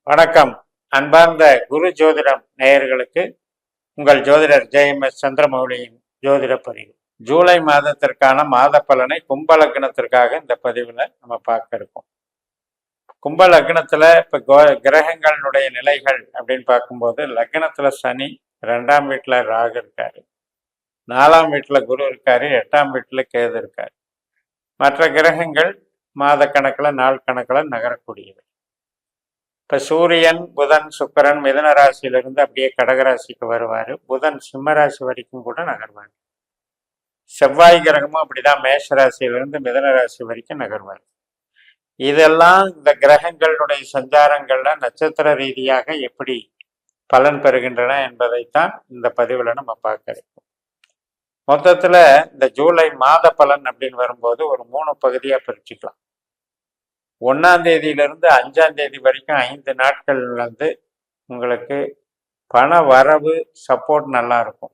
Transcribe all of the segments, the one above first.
வணக்கம். அன்பார்ந்த குரு ஜோதிடம் நேயர்களுக்கு உங்கள் ஜோதிடர் ஜெயம்எஸ் சந்திரமௌலியின் ஜோதிட பதிவு. ஜூலை மாதத்திற்கான மாத பலனை கும்ப லக்னத்திற்காக இந்த பதிவில் நம்ம பார்க்க இருக்கோம். கும்ப லக்னத்தில் இப்போ கிரகங்களுடைய நிலைகள் அப்படின்னு பார்க்கும்போது லக்னத்தில் சனி, 2ஆம் வீட்டில் ராகு இருக்காரு, 4ஆம் வீட்டில் குரு இருக்காரு, 8ஆம் வீட்டில் கேது இருக்காரு. மற்ற கிரகங்கள் மாத கணக்கில் நாள் கணக்கில் நகரக்கூடியவை. இப்போ சூரியன், புதன், சுக்கிரன் மிதுன ராசியிலிருந்து அப்படியே கடகராசிக்கு வருவார். புதன் சிம்ம ராசி வரைக்கும் கூட நகர்வார். செவ்வாய் கிரகமும் அப்படிதான் மேஷ ராசியிலிருந்து மிதுன ராசி வரைக்கும் நகர்வார். இதெல்லாம் இந்த கிரகங்களுடைய சஞ்சாரங்கள்ல நட்சத்திர ரீதியாக எப்படி பலன் பெறுகின்றன என்பதைத்தான் இந்த பதிவில் நம்ம பார்க்க இருக்கோம். மொத்தத்துல இந்த ஜூலை மாத பலன் அப்படின்னு வரும்போது ஒரு 3 பகுதியா பிரிச்சுக்கலாம். 1ஆம் தேதியிலிருந்து 5ஆம் தேதி வரைக்கும் 5 நாட்கள் வந்து உங்களுக்கு பண வரவு சப்போர்ட் நல்லா இருக்கும்.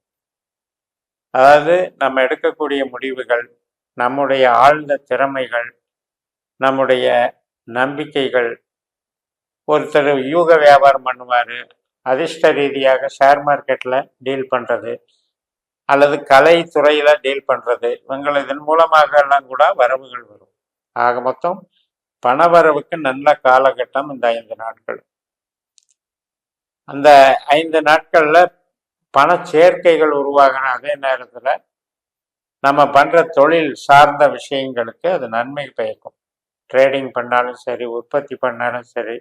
அதாவது நம்ம எடுக்கக்கூடிய முடிவுகள், நம்முடைய ஆழ்ந்த திறமைகள், நம்முடைய நம்பிக்கைகள். ஒருத்தர் யூக வியாபாரம் பண்ணுவார், அதிர்ஷ்ட ரீதியாக ஷேர் மார்க்கெட்டில் டீல் பண்ணுறது அல்லது கலை துறையில் டீல் பண்ணுறது, இவங்கள் இதன் மூலமாக எல்லாம் கூட வரவுகள் வரும். ஆக மொத்தம் பணவரவுக்கு நல்ல காலகட்டம் இந்த 5 நாட்கள். அந்த 5 நாட்கள்ல பண சேர்க்கைகள் உருவாகிற அதே நேரத்தில் நம்ம பண்ற தொழில் சார்ந்த விஷயங்களுக்கு அது நன்மை பயக்கும். ட்ரேடிங் பண்ணாலும் சரி, உற்பத்தி பண்ணாலும் சரி,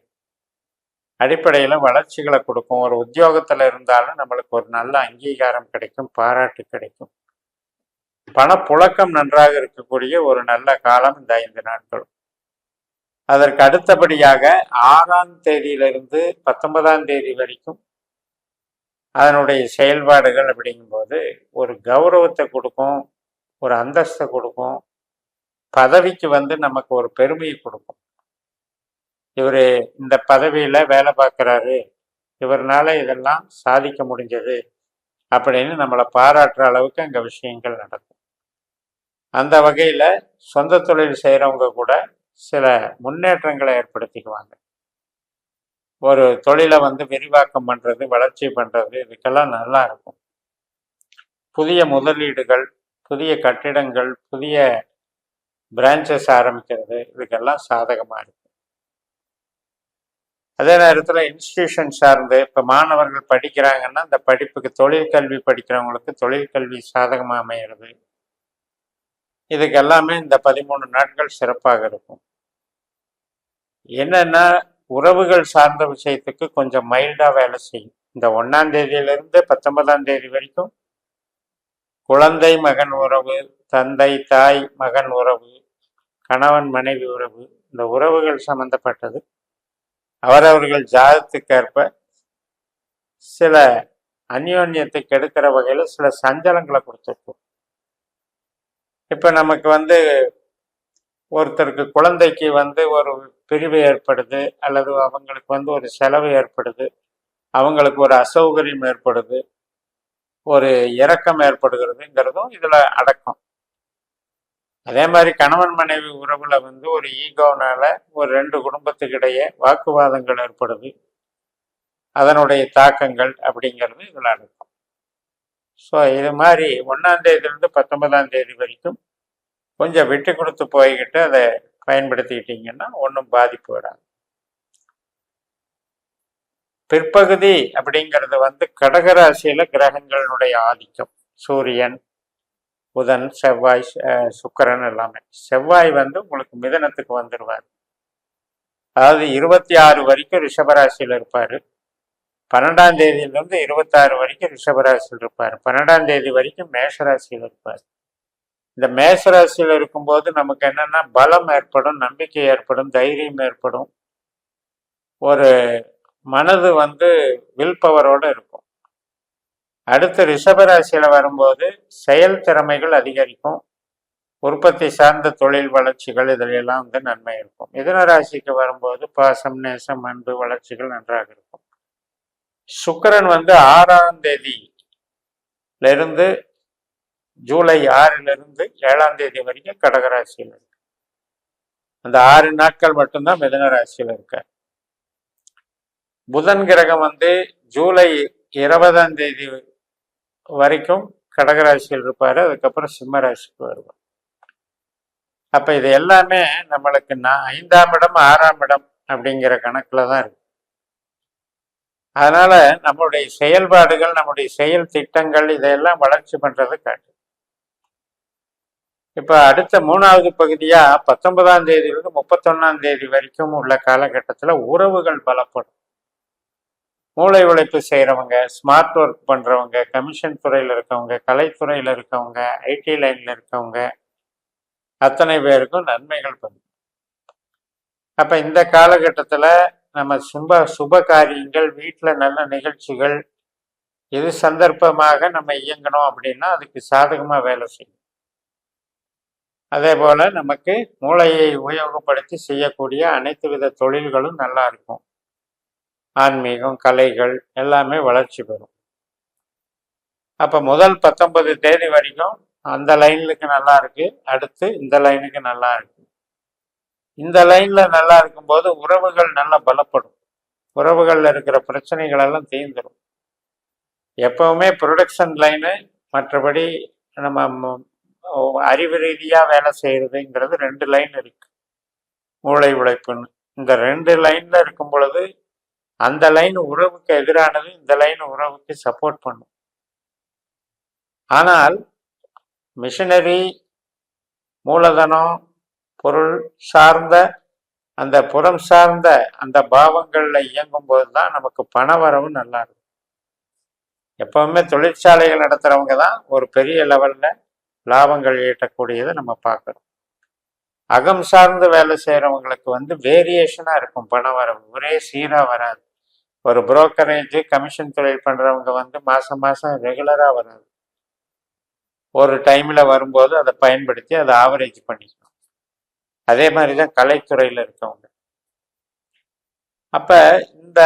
அடிப்படையில் வளர்ச்சிகளை கொடுக்கும். ஒரு உத்தியோகத்தில் இருந்தாலும் நம்மளுக்கு ஒரு நல்ல அங்கீகாரம் கிடைக்கும், பாராட்டு கிடைக்கும். பணப்புழக்கம் நன்றாக இருக்கக்கூடிய ஒரு நல்ல காலம் இந்த 5 நாட்களும். அதற்கு அடுத்தபடியாக 6ஆம் தேதியிலிருந்து 19ஆம் தேதி வரைக்கும் அதனுடைய செயல்பாடுகள் அப்படிங்கும்போது ஒரு கௌரவத்தை கொடுக்கும், ஒரு அந்தஸ்தை கொடுக்கும், பதவிக்கு வந்து நமக்கு ஒரு பெருமையை கொடுக்கும். இவர் இந்த பதவியில வேலை பார்க்குறாரு, இவர்னால இதெல்லாம் சாதிக்க முடிஞ்சது அப்படின்னு நம்மளை பாராட்டுற அளவுக்கு அங்கே விஷயங்கள் நடக்கும். அந்த வகையில் சொந்த தொழில் செய்கிறவங்க கூட சில முன்னேற்றங்களை ஏற்படுத்திக்குவாங்க. ஒரு தொழிலை வந்து விரிவாக்கம் பண்ணுறது, வளர்ச்சி பண்ணுறது, இதுக்கெல்லாம் நல்லா இருக்கும். புதிய முதலீடுகள், புதிய கட்டிடங்கள், புதிய பிரான்ச்சஸ் ஆரம்பிக்கிறது, இதுக்கெல்லாம் சாதகமாக இருக்கும். அதே நேரத்தில் இன்ஸ்டிடியூஷன் சார்ந்து இப்போ மாணவர்கள் படிக்கிறாங்கன்னா அந்த படிப்புக்கு தொழிற்கல்வி படிக்கிறவங்களுக்கு தொழிற்கல்வி சாதகமாக அமைகிறது. இதுக்கு எல்லாமே இந்த 13 நாட்கள் சிறப்பாக இருக்கும். என்னன்னா உறவுகள் சார்ந்த விஷயத்துக்கு கொஞ்சம் மைல்டா வேலை செய்யும். இந்த 1ஆம் தேதியிலிருந்து 19ஆம் தேதி வரைக்கும் குழந்தை மகன் உறவு, தந்தை தாய் மகன் உறவு, கணவன் மனைவி உறவு, இந்த உறவுகள் சம்பந்தப்பட்டது அவரவர்கள் ஜாதகத்துக்கேற்ப சில அந்யோன்யத்தை கெடுக்கிற வகையில் சில சஞ்சலங்களை கொடுத்துருக்கும். இப்போ நமக்கு வந்து ஒருத்தருக்கு குழந்தைக்கு வந்து ஒரு பிரிவு ஏற்படுது, அல்லது அவங்களுக்கு வந்து ஒரு செலவு ஏற்படுது, அவங்களுக்கு ஒரு அசௌகரியம் ஏற்படுது, ஒரு இரக்கம் ஏற்படுகிறதுங்கிறதும் இதில் அடக்கம். அதே மாதிரி கணவன் மனைவி உறவுல வந்து ஒரு ஈகோனால ஒரு 2 குடும்பத்துக்கிடையே வாக்குவாதங்கள் ஏற்படுது, அதனுடைய தாக்கங்கள் அப்படிங்கிறது இதில் அடக்கம். ஸோ இது மாதிரி 1ஆம் தேதியிலிருந்து 19ஆம் தேதி வரைக்கும் கொஞ்சம் விட்டு கொடுத்து போய்கிட்டு அதை பயன்படுத்திக்கிட்டீங்கன்னா ஒன்றும் பாதிப்பு வராது. பிற்பகுதி அப்படிங்கிறது வந்து கடகராசியில கிரகங்களுடைய ஆதிக்கம், சூரியன், புதன், செவ்வாய், சுக்கிரன் எல்லாமே. செவ்வாய் வந்து உங்களுக்கு மிதனத்துக்கு வந்துடுவார். அதாவது 26 வரைக்கும் ரிஷபராசியில் இருப்பார். 12ஆம் தேதியிலிருந்து 26 வரைக்கும் ரிஷபராசியில் இருப்பார். 12ஆம் தேதி வரைக்கும் மேஷராசியில் இருப்பார். இந்த மேஷராசியில் இருக்கும்போது நமக்கு என்னன்னா பலம் ஏற்படும், நம்பிக்கை ஏற்படும், தைரியம் ஏற்படும், ஒரு மனது வந்து வில் பவரோடு இருக்கும். அடுத்து ரிஷபராசியில் வரும்போது செயல் திறமைகள் அதிகரிக்கும், உற்பத்தி சார்ந்த தொழில் வளர்ச்சிகள் இதிலெல்லாம் வந்து நன்மை இருக்கும். மிதுன ராசிக்கு வரும்போது பாசம், நேசம், அன்பு, வளர்ச்சிகள் நன்றாக இருக்கும். சுக்கிரன் வந்து 6ஆம் தேதியிலிருந்து ஜூலை 6லிருந்து 7ஆம் தேதி வரைக்கும் கடகராசியில் இருக்கு. அந்த 6 நாட்கள் மட்டும்தான் மிதுன ராசியில் இருக்கார். புதன் கிரகம் வந்து ஜூலை 20ஆம் தேதி வரைக்கும் கடகராசியில் இருப்பாரு. அதுக்கப்புறம் சிம்ம ராசிக்கு வருவார். அப்ப இது எல்லாமே நம்மளுக்கு 5ஆம் இடம் 6ஆம் இடம் அப்படிங்கிற கணக்குல தான் இருக்கு. அதனால நம்மளுடைய செயல்பாடுகள், நம்முடைய செயல் திட்டங்கள் இதையெல்லாம் வளர்ச்சி பண்றது காட்டு. இப்ப அடுத்த 3வது பகுதியா 19ஆம் தேதியிலிருந்து 31ஆம் தேதி வரைக்கும் உள்ள காலகட்டத்துல உறவுகள் பலப்படும். மூளை உழைப்பு செய்யறவங்க, ஸ்மார்ட் ஒர்க் பண்றவங்க, கமிஷன் துறையில இருக்கவங்க, கலைத்துறையில இருக்கவங்க, ஐடி லைன்ல இருக்கவங்க, அத்தனை பேருக்கும் நன்மைகள் பண்ணும். அப்ப இந்த காலகட்டத்துல நம்ம சுப காரியங்கள், வீட்டுல நல்ல நிகழ்ச்சிகள், இது சந்தர்ப்பமாக நம்ம இயங்கணும் அப்படின்னா அதுக்கு சாதகமா வேலை செய்யும். அதே போல நமக்கு மூளையை உபயோகப்படுத்தி செய்யக்கூடிய அனைத்து வித தொழில்களும் நல்லா இருக்கும். ஆன்மீகம், கலைகள் எல்லாமே வளர்ச்சி பெறும். அப்ப முதல் 19 தேதி வரைக்கும் அந்த லைனுக்கு நல்லா இருக்கு, அடுத்து இந்த லைனுக்கு நல்லா இருக்கு. இந்த லைன்ல நல்லா இருக்கும்போது உறவுகள் நல்லா பலப்படும். உறவுகள்ல இருக்கிற பிரச்சனைகள் எல்லாம் தீர்ந்துடும். எப்பவுமே ப்ரொடக்ஷன் லைனு, மற்றபடி நம்ம அறிவு ரீதியா வேலை செய்யறதுங்கிறது 2 லைன் இருக்கு. மூளை உழைப்புன்னு இந்த 2 லைன்ல இருக்கும் பொழுது அந்த லைன் உறவுக்கு எதிரானது, இந்த லைன் உறவுக்கு சப்போர்ட் பண்ணும். ஆனால் மிஷினரி, மூலதனம், பொருள் சார்ந்த அந்த புறம் சார்ந்த அந்த பாவங்கள்ல இயங்கும் போதுதான் நமக்கு பண வரவு நல்லா இருக்கும். எப்பவுமே தொழிற்சாலைகள் நடத்துறவங்க தான் ஒரு பெரிய லெவல்ல லாபங்கள் ஈட்டக்கூடியதை நம்ம பார்க்குறோம். அகம் சார்ந்து வேலை செய்யறவங்களுக்கு வந்து வேரியேஷனா இருக்கும் பண வரவு, ஒரே சீரா வராது. ஒரு புரோக்கரேஜ், கமிஷன் தொழில் பண்றவங்க வந்து மாசம் மாசம் ரெகுலரா வராது. ஒரு டைம்ல வரும்போது அதை பயன்படுத்தி அதை ஆவரேஜ் பண்ணிக்கணும். அதே மாதிரிதான் கலைத்துறையில இருக்கவங்க. அப்ப இந்த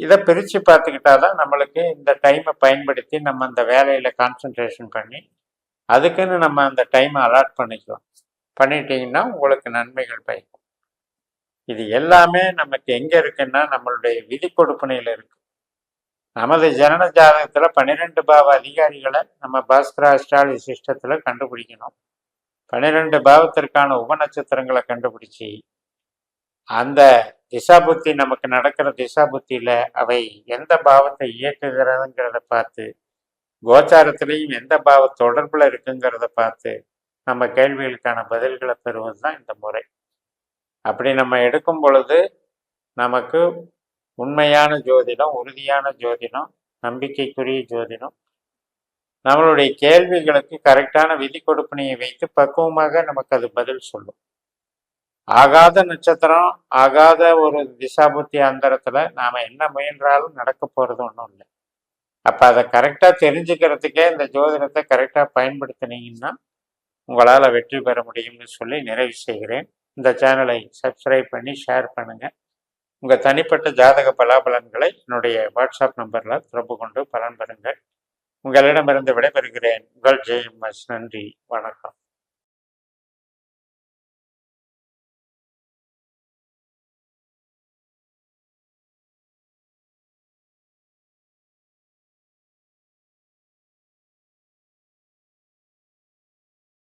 இதை பிரிச்சு பார்த்துக்கிட்டாதான் நம்மளுக்கு இந்த டைமை பயன்படுத்தி நம்ம அந்த வேலையில கான்சென்ட்ரேஷன் பண்ணி அதுக்குன்னு நம்ம அந்த டைமை அலாட் பண்ணிக்கலாம். பண்ணிட்டீங்கன்னா உங்களுக்கு நன்மைகள் பயக்கும். இது எல்லாமே நமக்கு எங்க இருக்குன்னா நம்மளுடைய விதி கொடுப்பனையில இருக்கு. நமது ஜனன ஜாதகத்துல 12 பாவ அதிகாரிகளை நம்ம பாஸ்கரா அஸ்ட்ராலஜி சிஸ்டத்துல கண்டுபிடிக்கணும். 12 பாவத்திற்கான உபநட்சத்திரங்களை கண்டுபிடிச்சி அந்த திசாபுத்தி, நமக்கு நடக்கிற திசாபுத்தியில அவை எந்த பாவத்தை இயக்குகிறதுங்கிறத பார்த்து, கோச்சாரத்திலையும் எந்த பாவ தொடர்புல இருக்குங்கிறத பார்த்து நம்ம கேள்விகளுக்கான பதில்களை பெறுவது தான் இந்த முறை. அப்படி நம்ம எடுக்கும் பொழுது நமக்கு உண்மையான ஜோதிடம், உறுதியான ஜோதிடம், நம்பிக்கைக்குரிய ஜோதிடம், நம்மளுடைய கேள்விகளுக்கு கரெக்டான விதி கொடுப்பனையை வைத்து பக்குவமாக நமக்கு அது பதில் சொல்லும். ஆகாத நட்சத்திரம், ஆகாத ஒரு திசாபுத்தி அந்தரத்துல நாம என்ன முயன்றாலும் நடக்க போறது ஒன்றும் இல்லை. அப்ப அதை கரெக்டா தெரிஞ்சுக்கிறதுக்கே இந்த ஜோதிடத்தை கரெக்டா பயன்படுத்தினீங்கன்னா உங்களால வெற்றி பெற முடியும்னு சொல்லி நிறைவு செய்கிறேன். இந்த சேனலை சப்ஸ்கிரைப் பண்ணி ஷேர் பண்ணுங்க. உங்க தனிப்பட்ட ஜாதக பலாபலன்களை என்னுடைய வாட்ஸ்அப் நம்பர்ல தொடர்பு கொண்டு பலன் பெறுங்கள். உங்களிடமிருந்து விடைபெறுகிறேன். உங்கள் JMS. நன்றி, வணக்கம்.